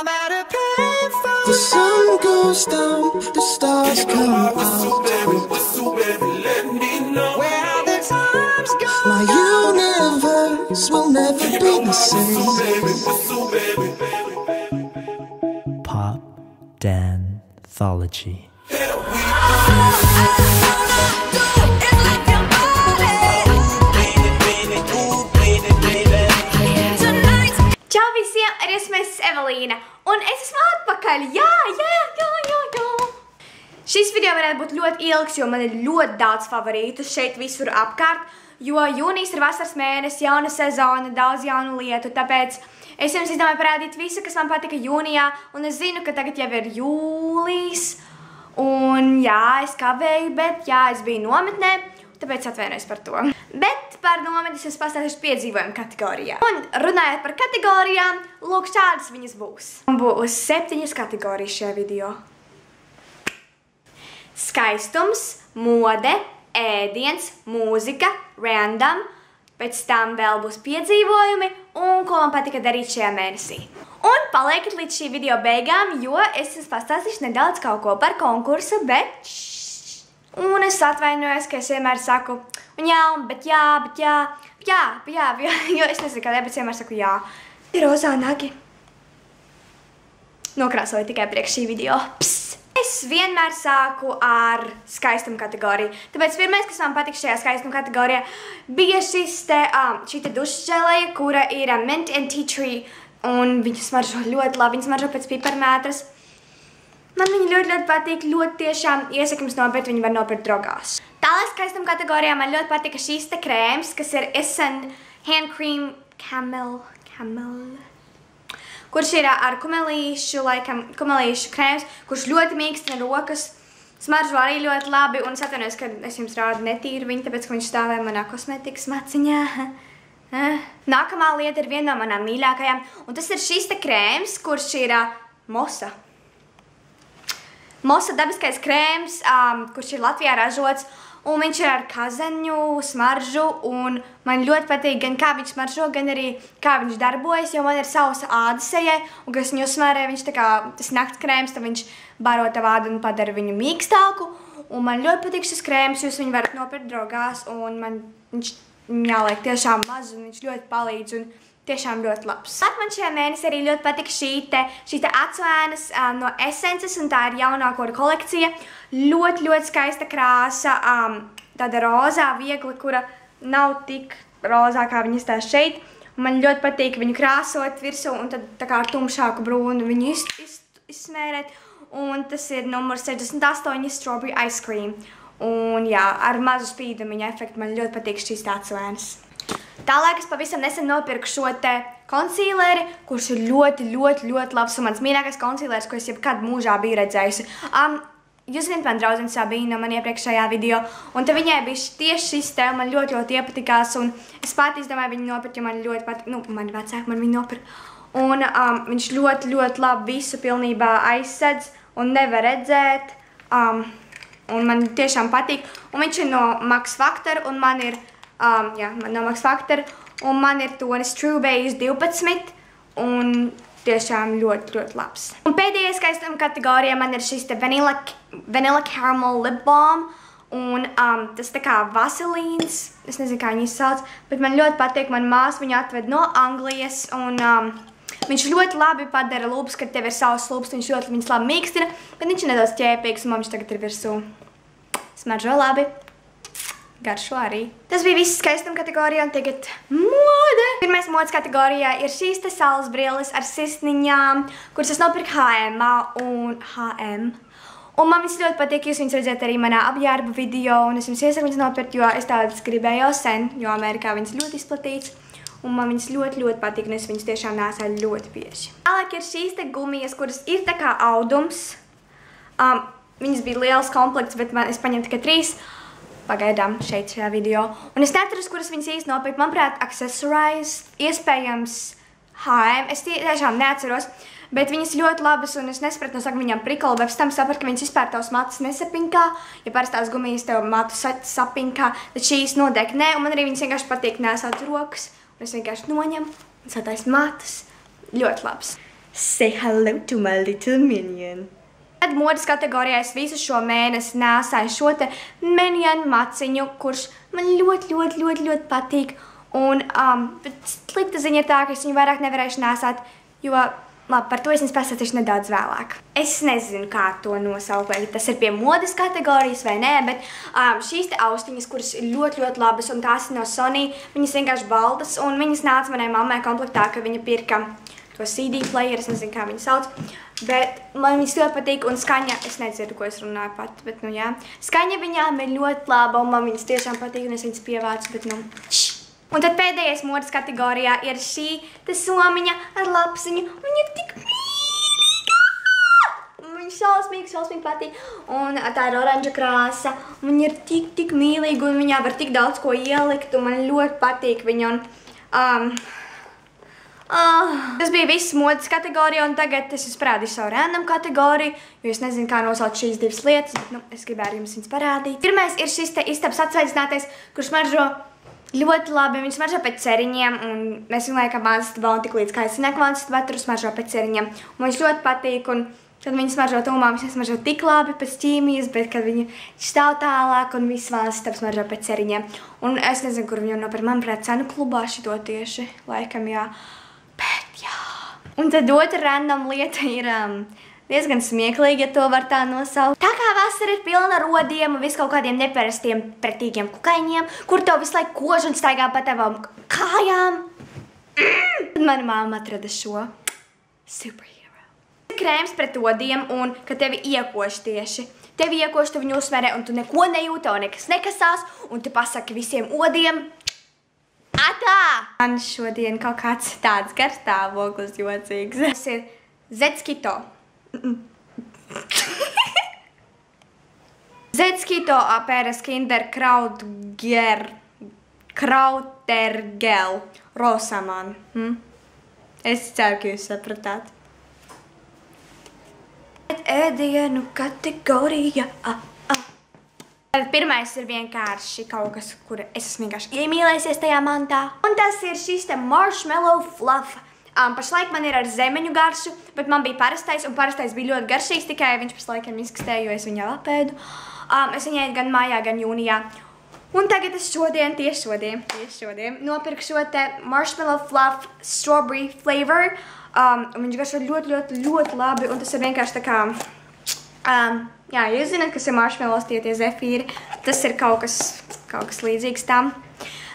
I'm at a payphone. The sun goes down, the stars come out. Whistle, baby, let me know where the time's gone. My universe will never be the same. Whistle, baby. Pop Danthology. Čau visiem, arī esmu Evelīna, un es esmu atpakaļ, jā. Šis video varētu būt ļoti ilgs, jo man ir ļoti daudz favorītu šeit visur apkārt, jo jūnijas ir vasaras mēnesis, jauna sezona, daudz jaunu lietu, tāpēc es jums izdomāju parādīt visu, kas man patika jūnijā, un es zinu, ka tagad jau ir jūlijs, un jā, es kavēju, bet jā, es biju nometnē, tāpēc atvainojos par to. Bet par nometnes es pastāstīšu piedzīvojumu kategorijā. Un runājot par kategorijām, lūk, šādas viņas būs. Būs 7 kategorijas šajā video. Skaistums, mode, ēdiens, mūzika, random, pēc tam vēl būs piedzīvojumi un ko man patika darīt šajā mēnesī. Un paliekat līdz šī video beigām, jo es jums pastāstīšu nedaudz kaut ko par konkursu, bet un es atvainojos, ka es vienmēr saku, un jā, bet jā, jo es nezinu kādēļ, bet es vienmēr saku jā. Ir rozā nagi. Nokrāsoju tikai priekš šī video. Es vienmēr sāku ar skaistumu kategoriju. Tāpēc pirmais, kas man patika šajā skaistumu kategorijā, bija šī dušželeja, kura ir mint and tea tree, un viņa smaržo ļoti labi, viņa smaržo pēc piparmētras. Man viņa ļoti patīk, ļoti tiešām iesaku jums nopirkt, viņi var nopirkt drogās. Tālāk skaistuma kategorijā man ļoti patika šīs te krēms, kas ir Essence Hand Cream Camel, kurš ir ar kumelīšu krēms, kurš ļoti mīkstina rokas, smaržo arī ļoti labi, un es atvainojos, ka es jums rādu netīru viņu, tāpēc, ka viņš stāvēja manā kosmetikas maciņā. Nākamā lieta ir viena no manām mīļākajām, un tas ir šīs te krēms, kurš ir Mosa. Mosa dabiskais krēms, kurš ir Latvijā ražots, un viņš ir ar kazeņu smaržu, un man ļoti patīk gan kā viņš smaržo, gan arī kā viņš darbojas, jo man ir sausa āda sejai, un kad es viņu uzsmērē, viņš tā kā tas nakts krēms, tad viņš baro tavu ādu un padara viņu mīkstāku, un man ļoti patīk šis krēms, jūs viņu varat nopirkt drogās, un viņš jāliek tiešām maz, un viņš ļoti palīdz, un tiešām ļoti labs. Man šajā mēnesī arī ļoti patika šī te atsvēnas no Essences, un tā ir jaunāko kolekcija. Ļoti skaista krāsa, tāda rozā, viegla, kura nav tik rozā, kā viņa izstāsta šeit. Man ļoti patīk viņu krāsot virsū, un tad tā kā ar tumšāku brūnu viņu izsmērēt. Un tas ir numurs 68 Strawberry Ice Cream. Un jā, ar mazu spīdumiņa efektu man ļoti patīk šīs tā atsvēnas. Tālāk es pavisam nesen nopirku šo te konsīleri, kurš ir ļoti labs un mans mīļākais konsīleris, ko es jebkad mūžā biju redzējusi. Jūs zināt, man draudzene bija no man iepriekšējā video, un te viņai bija tieši šis te, man ļoti iepatikās, un es pati izdomāju viņu nopirkt, jo man ļoti patīk, mani vecāki man viņu nopirkt. Un viņš ļoti labi visu pilnībā aizsedz un nevar redzēt, un man tiešām patīk. Un viņš ir no Max Factor, un man ir no Max Factor, un man ir tonis True Base 12, un tiešām ļoti labs. Un pēdējais skaistuma kategorijā man ir šis te Vanilla Caramel Lip Balm, un tas tā kā vaselīns, es nezinu, kā viņu izsauc, bet man ļoti patīk, man māsa viņu atved no Anglijas, un viņš ļoti labi padara lūpas, kad tev ir savs lūpas, viņš ļoti viņas labi mīkstina, bet viņš ir nedaudz ķēpīgs, un man viņš tagad ir virsū. Smaržo labi. Garšo arī. Tas bija viss skaistuma kategorijā, un tagad mode. Pirmais modes kategorijā ir šīs te saules brilles ar sirsniņām, kuras es nopirku H&M. Un man viņas ļoti patīk, jūs viņas redzēt arī manā apģērba video, un es jums iesaku viņas nopirkt, jo es tādas gribēju jau sen, jo Amerikā viņas ļoti izplatīts. Un man viņas ļoti patīk, un es viņas tiešām nēsāju ļoti bieži. Tālāk ir šīs te gumijas, kuras ir tā kā audums. Viņas bija liels komplekts, bet es paņēmu tikai 3. Pagaidām šeit šajā video. Un es neatceros, kuras viņas īsti nopirkt. Manuprāt, Accessorize, iespējams H&M. Es tiešām neatceros, bet viņas ļoti labas, un es nesapratu no saka viņām prikolu, bet pēc tam sapratu, ka viņas vispār tavs matus nesapinkā. Ja parastās gumijas tev matu sapinkā, tad šīs noteikti nē, un man arī viņas vienkārši patīk nēsāt rokas. Un es vienkārši noņemu un sataisu matus. Ļoti labs. Say hello to my little minion. Tad modes kategorijā es visu šo mēnesi nēsāju šo te Minion maciņu, kurš man ļoti patīk. Un slikta ziņa ir tā, ka es viņu vairāk nevarēšu nēsāt, jo labi, par to es jums pastāstīšu nedaudz vēlāk. Es nezinu, kā to nosaukt, vai tas ir pie modes kategorijas vai nē, bet šīs te austiņas, kuras ir ļoti labas, un tās ir no Sony, viņas vienkārši baltas, un viņas nāca manai mammai komplektā, ka viņa pirka to CD player, es nezinu, kā viņu sauc, bet man viņas ļoti patīk, un skaņa, es nedzirdu, ko es runāju pat, bet, nu jā, skaņa viņām ir ļoti laba, un man viņas tiešām patīk, un es viņas pievācu, bet, nu, Un tad pēdējais modes kategorijā ir šī te somiņa ar lapsiņu, un viņa ir tik mīlīga! Viņa šausmīgi patīk, un tā ir oranža krāsa, un viņa ir tik mīlīga, un viņā var tik daudz ko ielikt, un man ļoti patīk viņa, un tas bija viss modes kategorija, un tagad es jums parādīšu savu random kategoriju, jo es nezinu, kā nosaukt šīs divas lietas, bet, nu, es gribēju jums viņas parādīt. Pirmais ir šis te istabas atsveicinātais, kurš smaržo ļoti labi, viņš smaržo pēc ceriņiem, un mēs viņu laikam vānsistabā, un tik līdz kā es viņu vānsistabā, tur smaržo pēc ceriņiem. Un viņš ļoti patīk, un kad viņi smaržo tūmā, viņš nesmaržo tik labi pēc ķīmijas, bet kad viņi stāv tālāk, un viss vānsistabs smaržo pēc ceriņiem. Un es nezinu, kur viņu nopirkt, manuprāt, cenu klubā šito tieši, laikam jā. Bet jā. Un tad otra random lieta ir diezgan smieklīgi, ja to var tā nosaukt. Tā kā vasara ir pilna ar rodiem un vis kaut kādiem neparastiem pretīgiem kukaiņiem, kur tev visu laiku kož un staigā pa tavām kājām. Tad mana mamma atrada šo superhero. Krēms pret rodiem un, kad tevi iekoš tieši. Tevi iekoš, tu viņu uzsmerē un tu neko nejūti, tev nekas nekasās un tu pasaki visiem odiem. Atā! Man šodien kaut kāds tāds garstāvoklis jocīgs. Tas ir Zetskito. Zetskito apēras Kinder Krautergel Rosaman. Es ceru, ka jūs sapratāt. Ēdienu kategorija. Pirmais ir vienkārši kaut kas, kur es esmu vienkārši iemīlēsies tajā mantā. Un tas ir šis te marshmallow fluff. Pašlaik man ir ar zemeņu garšu, bet man bija parastais, un parastais bija ļoti garšīgs, tikai viņš pašlaikam izkastēja, jo es viņu apēdu. Es viņu ēdu gan mājā, gan jūnijā. Un tagad es tieši šodien nopirku šo te marshmallow fluff strawberry flavor. Un viņš garšo ļoti labi, un tas ir vienkārši tā kā, jā, jūs zināt, kas ir marshmallows, tie zefīri, tas ir kaut kas līdzīgs tam.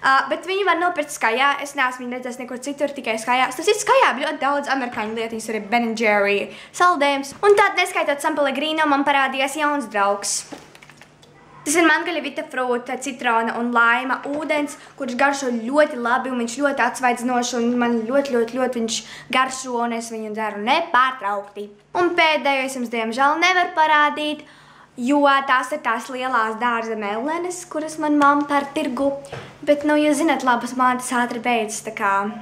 Bet viņi var nopirkt Skajā, es neesmu viņu redzējis nekur citur, tikai Skajā. Tas ir Skajā ļoti daudz amerikāņu lietiņas, arī Ben & Jerry saldējums. Un tād neskaitot San Pellegrino, man parādījās jauns draugs. Tas ir mangaļa vitafrūta, citrona un laima ūdens, kurš garšo ļoti labi, un viņš ļoti atsvaidzinoši, un man ļoti viņš garšo, un es viņu dzeru nepārtraukti. Un pēdējo es jums diemžēl nevaru parādīt, jo tās ir tās lielās dārza melenes, kuras man mamma par tirgu. Bet, nu, jūs zināt, labas mantas ātri beidzas, tā kā.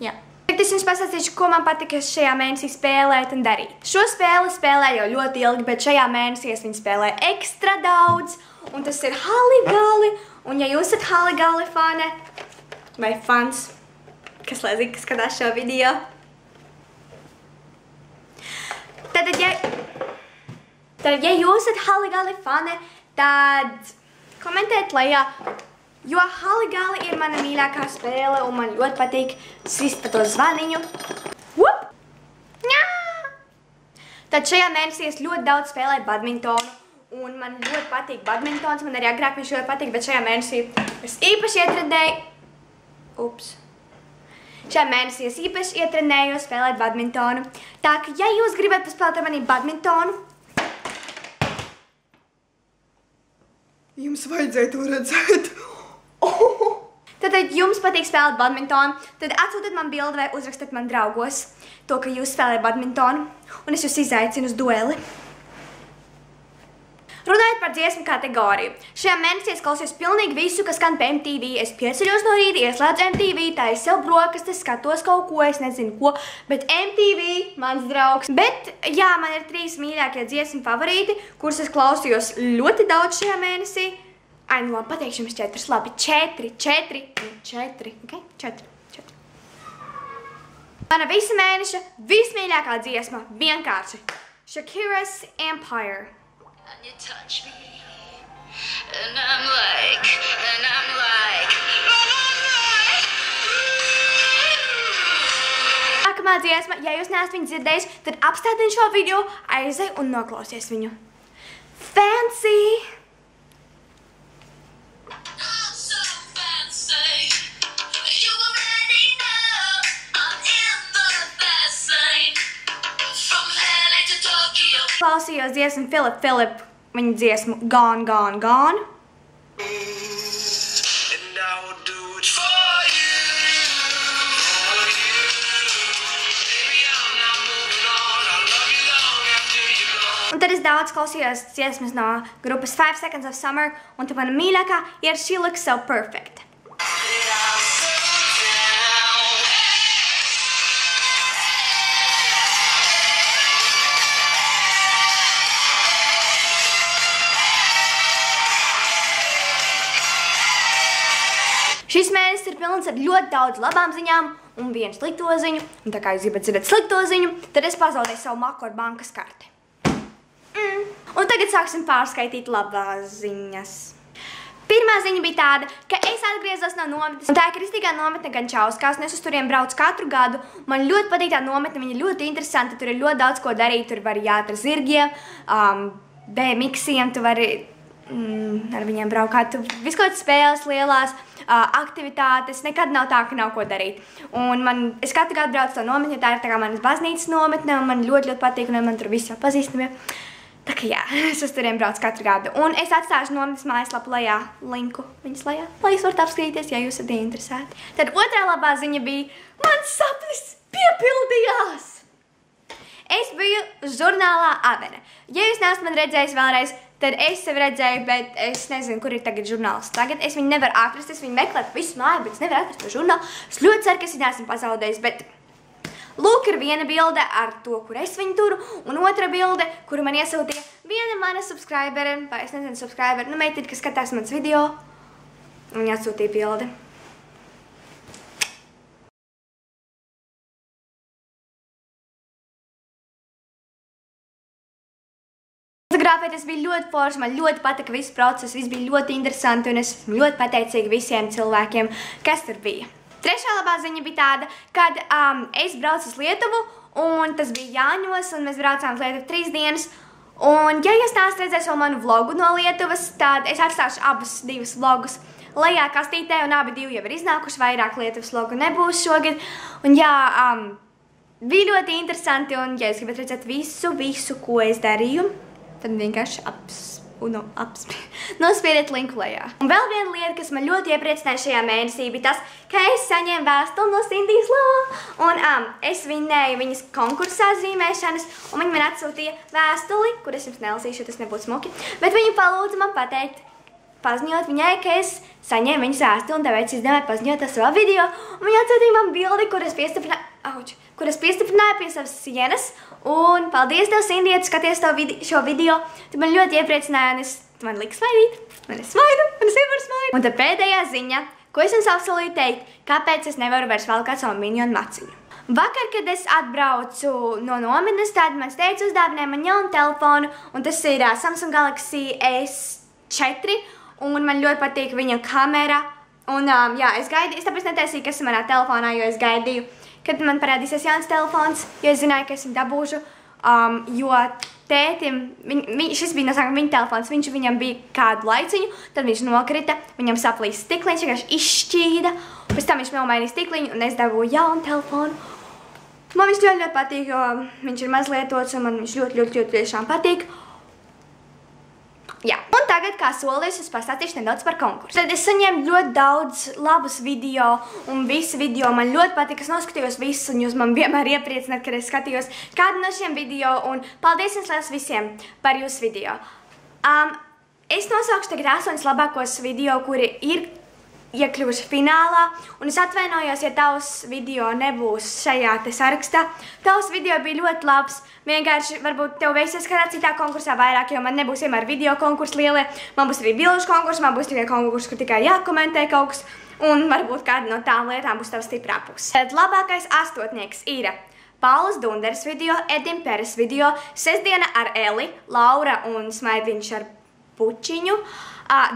Jā. Tagad es jums pastāstīšu, ko man patika šajā mēnesī spēlēt un darīt. Šo spēli spēlēju jau ļoti ilgi, bet šajā mēnesī es viņu spēlēju ekstra daudz. Un tas ir Haligali. Un ja jūs esat Haligali fane, vai fans, kas lai zina, kas skatās šo video, Tad, ja jūs esat Haligali fane, tad komentēt lejā, jo Haligali ir mana mīļākā spēle, un man ļoti patīk sist pa to zvaniņu. Tad šajā mēnesī es ļoti daudz spēlēju badmintonu, un man ļoti patīk badmintons, man arī agrāk viņš ļoti patīk, bet šajā mēnesī es īpaši ietrenēju, Šajā mēnesī es īpaši ietrenēju spēlēt badmintonu. Tā ka, ja jūs gribat paspēlēt ar mani badmintonu, jums vajadzēja to redzēt. Tad jums patīk spēlēt badmintonu, tad atsūtiet man bildi vai uzrakstiet man draugos to, ka jūs spēlējat badmintonu, un es jūs izaicinu uz dueli. Runājot par dziesmu kategoriju. Šajā mēnesī es klausījos pilnīgi visu, kas skan pa MTV. Es pieceļos no rīta, ieslēdzu MTV, taisu sev brokastis, skatos kaut ko, es nezinu ko, bet MTV, mans draugs. Bet, jā, man ir 3 mīļākie dziesmu favorīti, kurus es klausījos ļoti daudz šajā mēnesī. Ai, nu labi, pateikšu jums 4, labi, 4, ok? 4. Mana visa mēneša vismīļākā dziesma vienkārši Shakira's Empire. And you touch me, and I'm like, Nākamā dziesma, ja jūs neesat viņu dzirdējuši, tad apstādiet šo video, aizej un noklausies viņu. Fancy! so fancy. You already know I'm in the fast lane. From LA to Tokyo. Klausījos dziesmu Philip, viņa dziesmu Gone, Gone, Gone. And I will do it for you. Baby, I'm not moving on. I'll love you long after you go. Un tad es daudz klausījos dziesmas no grupas 5 Seconds of Summer, un tad mana mīļākā ir She Looks So Perfect. Šis mēnesis ir pilns ar ļoti daudz labām ziņām un vienu slikto ziņu, un tā kā jūs gribat dzirdēt slikto ziņu, tad es pazaudēju savu maku ar bankas karti. Un tagad sāksim pārskaitīt labās ziņas. Pirmā ziņa bija tāda, ka es atgriezos no nometnes, un tā ir kristīgā nometne Gančauskās, un es uz turiem braucu katru gadu. Man ļoti patīk tā nometne, viņa ir ļoti interesanta, tur ir ļoti daudz ko darīt, tur var jāt ar zirgiem, BMX-iem, tu vari ar viņiem braukāt, visu kaut kādas spēles lielās, aktivitātes, nekad nav tā, ka nav ko darīt. Un es katru gadu braucu to nometni, tā ir tā kā manas baznīcas nometne, un man ļoti patīk, un man tur visi jau pazīstamie. Tā kā jā, es uz turiem braucu katru gadu. Un es atstāšu nometnes mājaslapu lejā, linku viņas lejā, lai jūs varat apskatīties, ja jūs esat interesēti. Tad otrā labā ziņa bija, mans sapnis piepildījās! Es biju žurnālā Avene. Ja jūs neesat man redzējis vēlreiz, tad es sevi redzēju, bet es nezinu, kur ir tagad žurnāls. Tagad es viņu nevaru atrast, es viņu meklēju pa visu māju, bet es nevaru atrast to žurnālu. Es ļoti ceru, ka es viņu esmu pazaudējis, bet lūk, ir viena bilde ar to, kur es viņu turu, un otra bilde, kuru man iesūtīja viena mana subscribere, vai es nezinu subscribere, nu meitīt, kas skatās mans video, un viņa atsūtīja bildi. Fotogrāfēt es biju ļoti forši, man ļoti patika viss process, viss bija ļoti interesanti, un es esmu ļoti pateicīga visiem cilvēkiem, kas tur bija. Trešā labā ziņa bija tāda, kad es braucu uz Lietuvu, un tas bija Jāņos, un mēs braucām uz Lietuvu 3 dienas. Un, ja jūs neesat redzējis vēl manu vlogu no Lietuvas, tad es atstāšu abus 2 vlogus lejā kastītē, un abi 2 jau ir iznākuši, vairāk Lietuvas vlogu nebūs šogad. Un jā, bija ļoti interesanti, un ja jūs gribat redzēt visu, ko es darīju, tad vienkārši nospiediet linku lejā. Un vēl viena lieta, kas man ļoti iepriecināja šajā mēnesī, bija tas, ka es saņēmu vēstuli no Cindijas Lo. Un es vinnēju viņas konkursā zīmēšanas, un viņa man atsūtīja vēstuli, kur es jums nelasīšu, jo tas nebūtu smuki, bet viņa palūdza man pateikt, paziņot viņai, ka es saņēmu viņas vēstuli, un tāpēc izdomāju paziņot to savā video. Un viņa atsūtīja man bildi, kur es piestiprināju pie savas sienas. Un paldies tev, Cindija, tu skaties šo video. Tu man ļoti iepriecināji, un man lika smaidīt. Man es smaidu, man es nevaru smaidīt. Un tad pēdējā ziņa, ko es jums apsolīju teikt, kāpēc es nevaru vairs valkāt savu minionu maciņu. Vakar, kad es atbraucu no nometnes, tad mans teica uzdāvināja man jaunu telefonu, un tas ir Samsung Galaxy S4, un man ļoti patīk viņa kamera. Un jā, es gaidīju, es tāpēc netaisīju, kas ir manā telefonā, jo es gaidīju, kad man parādīsies jauns telefons, jo es zināju, ka es viņu dabūšu, jo tētim, šis bija no sākuma viņa telefons, viņam bija kādu laiciņu, tad viņš nokrita, viņam saplīs stikliņš, vienkārši izšķīda, pēc tam viņš nomainīja stikliņu, un es dabūju jaunu telefonu. Man viņš ļoti patīk, jo viņš ir mazlietots, un man viņš ļoti tiešām patīk. Jā, un tagad, kā solījis, es pastāstīšu nedaudz par konkursu. Tad es saņēmu ļoti daudz labus video, un visi video man ļoti patika. Es noskatījos visus, un jūs man vienmēr iepriecināt, kad es skatījos kādu no šiem video, un paldies jums liels visiem par jūsu video. Es nosaukšu tagad 8 labākos video, kuri ir iekļuvuši finālā, un es atvainojos, ja tavs video nebūs šajā te sarakstā. Tavs video bija ļoti labs, vienkārši varbūt tev veiksies kādā citā konkursā vairāk, jo man nebūs vienmēr video konkursi lielie, man būs arī bilžu konkursi, man būs tikai konkursi, kur tikai jākomentē kaut kas, Un varbūt kāda no tām lietām būs tava stiprā puse. Tad labākais astotnieks ir Paulas Dunderes video, Edim Peres video, Sestdiena ar Eli, Laura un Smaidviņš ar Pučiņu,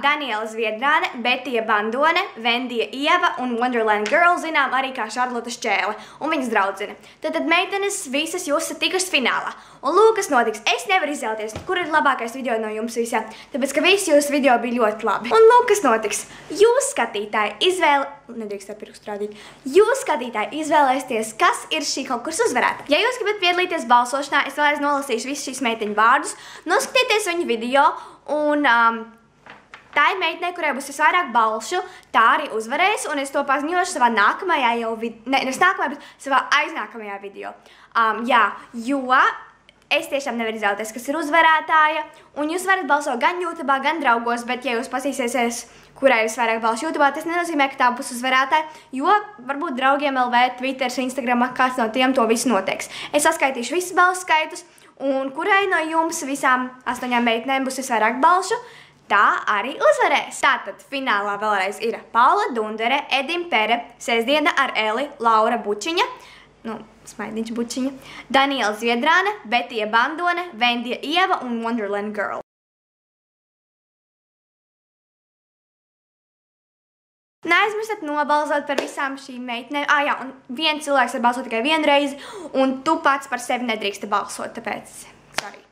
Daniela Zviedrāne, Betija Bandone, Vendija Ieva un Wonderland Girl, zinām arī kā Šarlota Šķēle un viņas draudzene. Tad meitenes visas jūs esat tikušas finālā. Un lūk, kas notiks. Es nevaru izvēlēties, kur ir labākais video no jums visiem, tāpēc, ka visi jūsu video bija ļoti labi. Un lūk, kas notiks. Jūs, skatītāji, nedrīkst ar pirkstu rādīt. Jūs, skatītāji, izvēlēsieties, kas ir šī konkursa uzvarētāja. Ja jūs gribat piedalīties balsošanā, es vēlreiz nolasīšu visus šīs meiteņu vārdus, noskatieties viņu video un tā ir meitene, kurai būs visvairāk balšu, tā arī uzvarēs, un es to paziņošu savā nākamajā savā aiznākamajā video. Jo es tiešām nevaru izvēlēties, kas ir uzvarētāja, un jūs varat balsot gan YouTube, gan draugos, bet ja jūs pasīsiesies, kurai ir visvairāk balšu YouTube, tas nenozīmē, ka tā būs uzvarētāja, jo varbūt draugiem LV, Twitter, Instagram, kāds no tiem to visu noteiks. Es saskaitīšu visus balsu skaitus, un kurai no jums visām 8 meitenēm būs visvairāk balšu, tā arī uzvarēs. Tātad finālā vēlreiz ir Paula Dundere, Edim Pere, Sestdiena ar Eli, Laura Bučiņa, Smaidniņš Bučiņa, Daniela Zviedrāne, Betija Bandone, Vendija Ieva un Wonderland Girl. Neaizmirstiet nobalsot par visām šīm meitenēm. Jā, un viens cilvēks var balsot tikai vienu reizi, un tu pats par sevi nedrīksti balsot, tāpēc, sorry.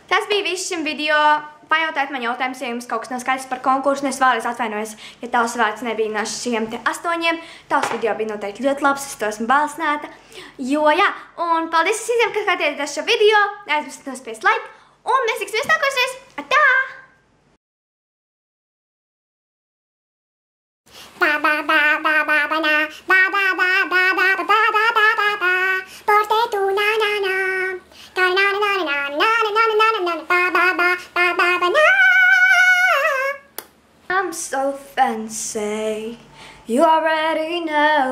Tas bija viss šim video. Pajautājiet man jautājumus, ja jums kaut kas nav skaidrs par konkursu, un es vēlreiz atvainojos, ja tavs vārds nebija no šiem te 8. Tavs video bija noteikti ļoti labs, es to esmu balsnēta. Un paldies visiem, kas skatījāties šo video. Neaizmirstiet nospiest like, un mēs tiksimies nākošais. Atā! I'm so fancy, you already know.